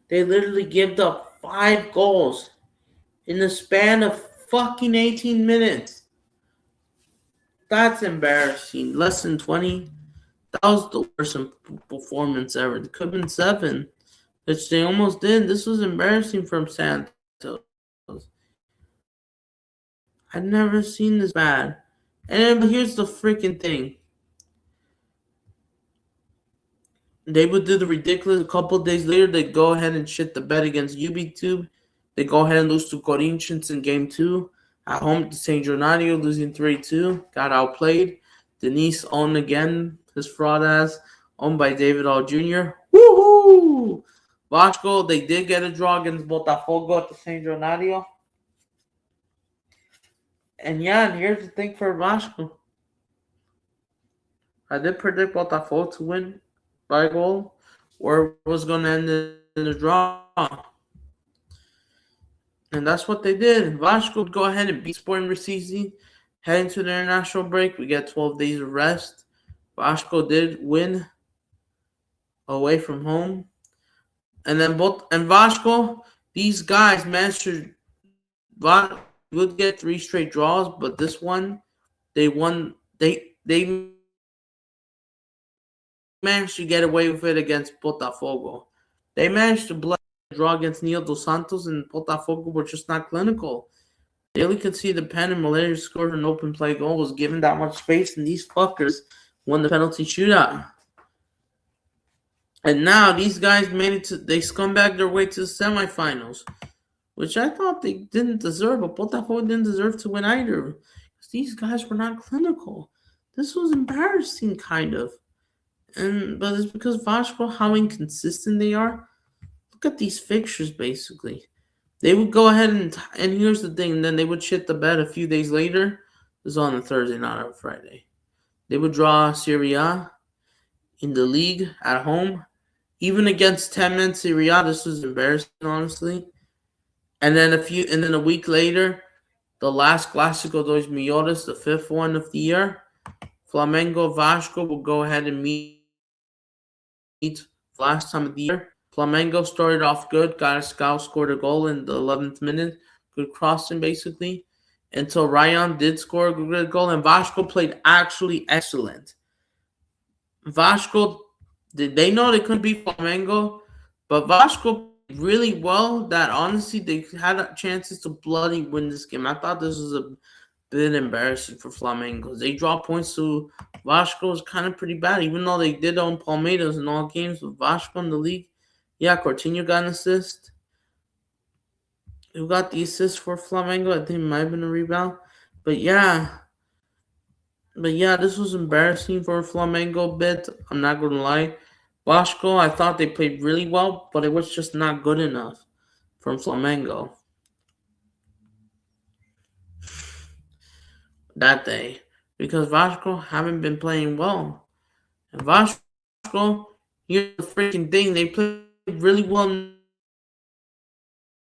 They literally gave up 5 goals in the span of fucking 18 minutes. That's embarrassing. Less than 20. That was the worst performance ever. It could have been 7, which they almost did. This was embarrassing from Santos. I've never seen this bad. And here's the freaking thing. They would do the ridiculous. A couple of days later, they go ahead and shit the bed against UB2. They go ahead and lose to Corinthians in Game 2. At home to St. Jonario, losing 3-2. Got outplayed. Denise owned again, his fraud ass. Owned by David All Jr. Woohoo! Vasco, they did get a draw against Botafogo at the St. Jonario. And here's the thing for Vasco. I did predict Botafogo to win by a goal, or it was going to end in a draw. And that's what they did. Vasco would go ahead and beat Sporting Recife, head into the international break. We get 12 days of rest. Vasco did win away from home. And then Vasco, these guys managed to would get 3 straight draws, but this one they won. They managed to get away with it against Botafogo. They managed to draw against Neo dos Santos, and Botafogo were just not clinical. They only could see the pen, and Malaria scored an open play goal, was given that much space, and these fuckers won the penalty shootout. And now these guys they scumbag their way to the semifinals, which I thought they didn't deserve, but Botafogo didn't deserve to win either. Because these guys were not clinical. This was embarrassing, kind of. But it's because Vasco, how inconsistent they are. Look at these fixtures, basically. They would go ahead and here's the thing, then they would shit the bed a few days later. It was on a Thursday, not a Friday. They would draw Serie A in the league at home. Even against 10-man Serie A, this was embarrassing, honestly. And then a week later, the last Clásico dos Maiores, the 5th one of the year, Flamengo Vasco will go ahead and meet last time of the year. Flamengo started off good. Garascal scored a goal in the 11th minute. Good crossing, basically. Until Ryan did score a good goal. And Vasco played actually excellent. Vasco, they know they couldn't beat Flamengo. But Vasco played really well that, honestly, they had chances to bloody win this game. I thought this was bit embarrassing for Flamengo. They draw points to Vasco is kind of pretty bad, even though they did own Palmeiras in all games with Vasco in the league. Yeah, Coutinho got an assist. Who got the assist for Flamengo? I think it might have been a rebound. But yeah, this was embarrassing for Flamengo a bit. I'm not gonna lie. Vasco, I thought they played really well, but it was just not good enough from Flamengo that day because Vasco haven't been playing well. And Vasco, here's the freaking thing: they played really well in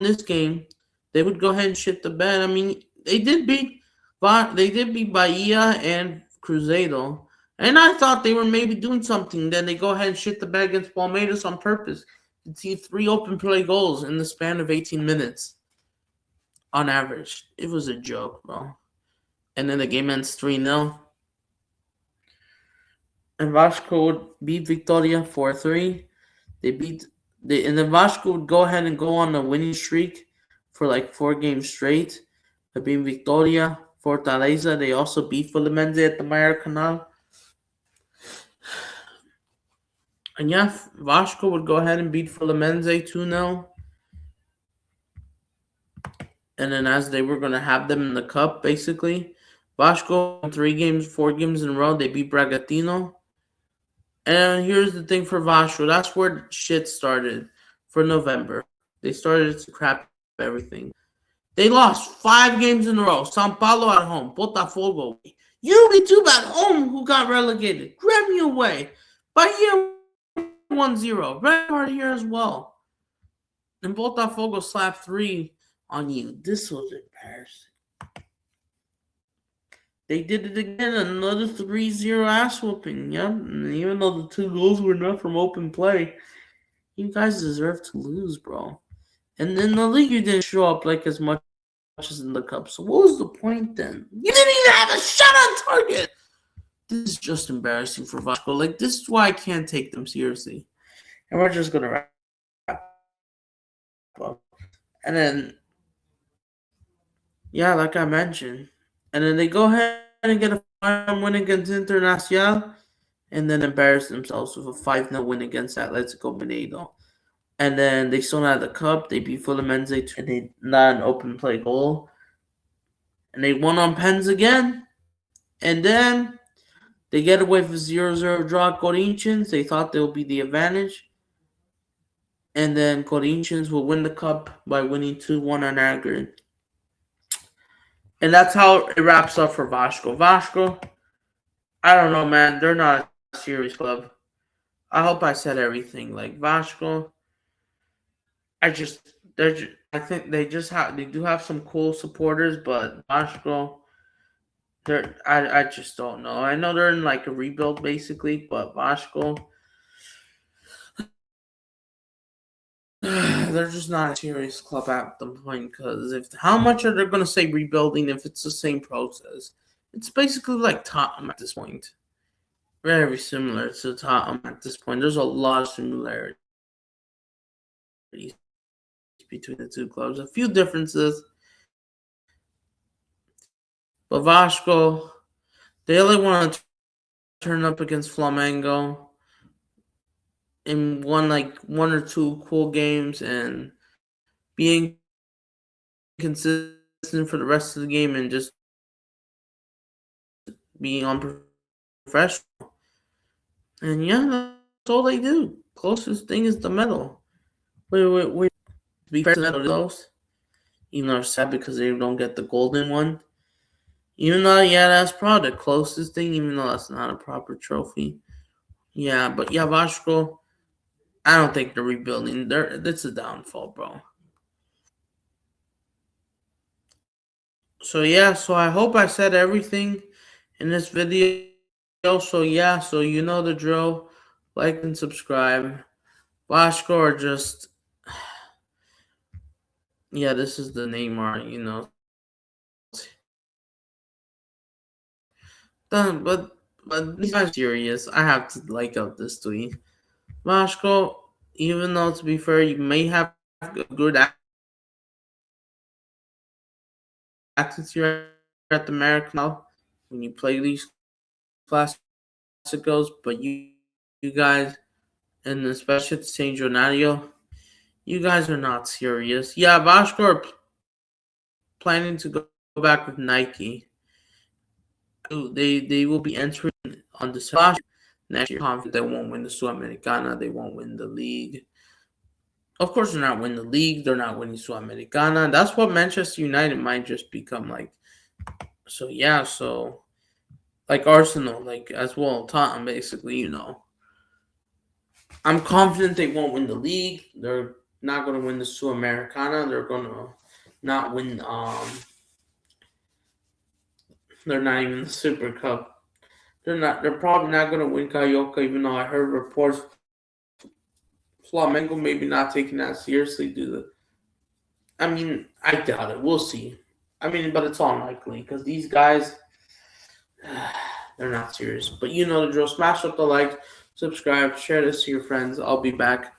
this game. They would go ahead and shit the bed. I mean, they did beat Bahia and Cruzeiro. And I thought they were maybe doing something. Then they go ahead and shit the bed against Palmeiras on purpose. You see 3 open play goals in the span of 18 minutes. On average. It was a joke, bro. And then the game ends 3-0. And Vasco would beat Victoria 4-3. And then Vasco would go ahead and go on a winning streak for like 4 games straight. By beating Victoria, Fortaleza. They also beat Fluminense at the Maracanã. And yeah, Vasco would go ahead and beat Fluminense 2-0. And then as they were going to have them in the cup, basically, Vasco, 4 games in a row, they beat Bragantino. And here's the thing for Vasco. That's where shit started for November. They started to crap everything. They lost 5 games in a row. São Paulo at home. Botafogo. UB2 at home who got relegated. Grêmio away. Bahia 1-0. Red card here as well. And Botafogo slapped 3 on you. This was embarrassing. They did it again. Another 3-0 ass whooping. Yep. And even though the 2 goals were not from open play, you guys deserve to lose, bro. And in the league, you didn't show up like as much as in the cup. So what was the point then? You didn't even have a shot on target. This is just embarrassing for Vasco. Like, this is why I can't take them seriously. And we're just going to wrap up. And then, yeah, like I mentioned. And then they go ahead and get a 5 win against Internacional. And then embarrass themselves with a 5-0 win against Atletico Mineiro. And then they still not the cup. They beat Fluminense and they not an open play goal. And they won on pens again. And then they get away with a 0-0 draw at Corinthians. They thought they would be the advantage. And then Corinthians will win the cup by winning 2-1 on aggregate. And that's how it wraps up for Vasco. Vasco, I don't know, man. They're not a serious club. I hope I said everything. Like, Vasco, I think they do have some cool supporters, but Vasco, I just don't know. I know they're in like a rebuild basically, but Vasco, they're just not a serious club at the point. Because how much are they going to say rebuilding if it's the same process? It's basically like Tottenham at this point. Very similar to Tottenham at this point. There's a lot of similarities between the 2 clubs. A few differences. But Vasco, they only want to turn up against Flamengo and won like 1 or 2 cool games and being consistent for the rest of the game and just being unprofessional. And yeah, that's all they do. Closest thing is the medal. Wait. To be fair to those, even though it's sad because they don't get the golden one. Even though, yeah, that's probably the closest thing, even though that's not a proper trophy. Yeah, but yeah, Vasco, I don't think they're rebuilding. It's a downfall, bro. So yeah, so I hope I said everything in this video. So yeah, so you know the drill. Like and subscribe. Vasco or just, yeah, this is the Neymar, you know. But he's not serious. I have to like out this tweet. Vasco, even though to be fair, you may have a good attitude at the American when you play these classicals, but you guys, and especially at St. Jonario, you guys are not serious. Yeah, Vasco are planning to go back with Nike. They will be entering on the next year. Confident they won't win the Sudamericana. They won't win the league. Of course, they're not winning the league. They're not winning Sudamericana. That's what Manchester United might just become like. So yeah, so like Arsenal, like as well, Tottenham, basically. I'm confident they won't win the league. They're not going to win the Sudamericana. They're going to not win. They're not even the Super Cup. They're not. They're probably not going to win Carioca, even though I heard reports Flamengo maybe not taking that seriously. I mean, I doubt it. We'll see. I mean, but it's unlikely because these guys, they're not serious. But you know the drill. Smash up the like, subscribe, share this to your friends. I'll be back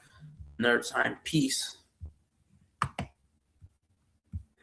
another time. Peace.